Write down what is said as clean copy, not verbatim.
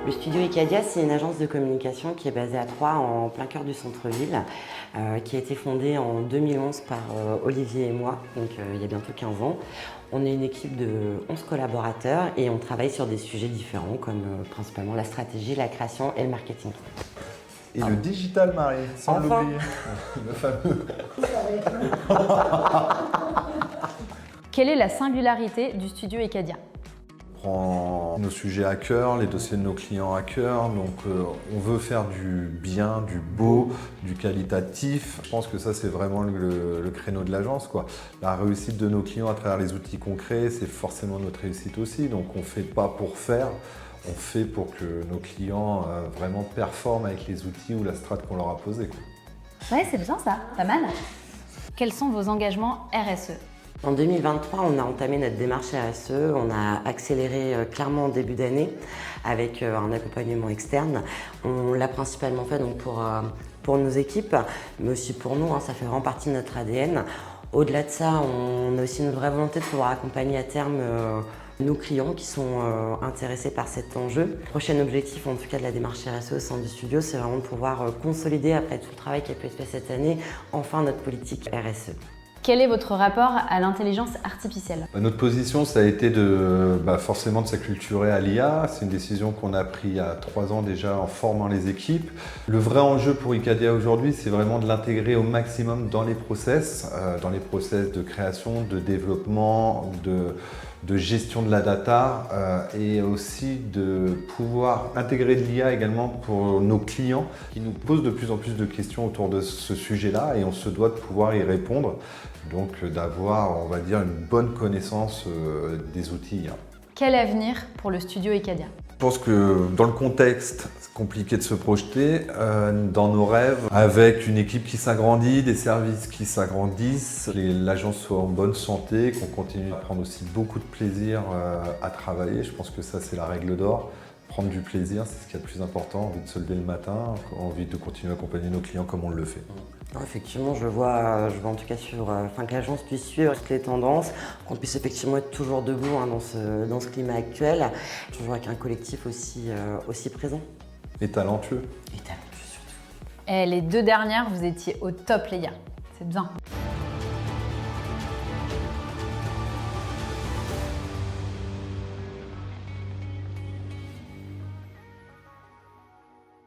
Le studio Icadia, c'est une agence de communication qui est basée à Troyes, en plein cœur du centre-ville, qui a été fondée en 2011 par Olivier et moi, donc il y a bientôt 15 ans. On est une équipe de 11 collaborateurs et on travaille sur des sujets différents comme principalement la stratégie, la création et le marketing. Et le digital, Marie, sans Enfin. l'oublier. Le fameux. Quelle est la singularité du studio Icadia? On prend nos sujets à cœur, les dossiers de nos clients à cœur, donc on veut faire du bien, du beau, du qualitatif. Je pense que ça c'est vraiment le créneau de l'agence, quoi. La réussite de nos clients à travers les outils qu'on crée, c'est forcément notre réussite aussi, donc on ne fait pas pour faire, on fait pour que nos clients vraiment performent avec les outils ou la strate qu'on leur a posée, quoi. Ouais, c'est bien ça, pas mal. Quels sont vos engagements RSE? En 2023, on a entamé notre démarche RSE, on a accéléré clairement en début d'année avec un accompagnement externe. On l'a principalement fait donc pour nos équipes, mais aussi pour nous, ça fait vraiment partie de notre ADN. Au-delà de ça, on a aussi une vraie volonté de pouvoir accompagner à terme nos clients qui sont intéressés par cet enjeu. Le prochain objectif, en tout cas de la démarche RSE au sein du studio, c'est vraiment de pouvoir consolider, après tout le travail qui a pu être fait cette année, enfin notre politique RSE. Quel est votre rapport à l'intelligence artificielle? Notre position, ça a été forcément de s'acculturer à l'IA. C'est une décision qu'on a prise il y a 3 ans déjà en formant les équipes. Le vrai enjeu pour Icadia aujourd'hui, c'est vraiment de l'intégrer au maximum dans les process de création, de développement, de gestion de la data et aussi de pouvoir intégrer de l'IA également pour nos clients qui nous posent de plus en plus de questions autour de ce sujet-là et on se doit de pouvoir y répondre. Donc d'avoir, on va dire, une bonne connaissance des outils IA. Quel avenir pour le studio Icadia? Je pense que dans le contexte, c'est compliqué de se projeter dans nos rêves, avec une équipe qui s'agrandit, des services qui s'agrandissent, que l'agence soit en bonne santé, qu'on continue à prendre aussi beaucoup de plaisir à travailler. Je pense que ça, c'est la règle d'or. Prendre du plaisir, c'est ce qui est le plus important, envie de se lever le matin, envie de continuer à accompagner nos clients comme on le fait. Effectivement, je vois en tout cas que l'agence puisse suivre toutes les tendances, qu'on puisse effectivement être toujours debout dans ce climat actuel, toujours avec un collectif aussi présent. Et talentueux. Et talentueux surtout. Et les 2 dernières, vous étiez au top, les gars. C'est bien.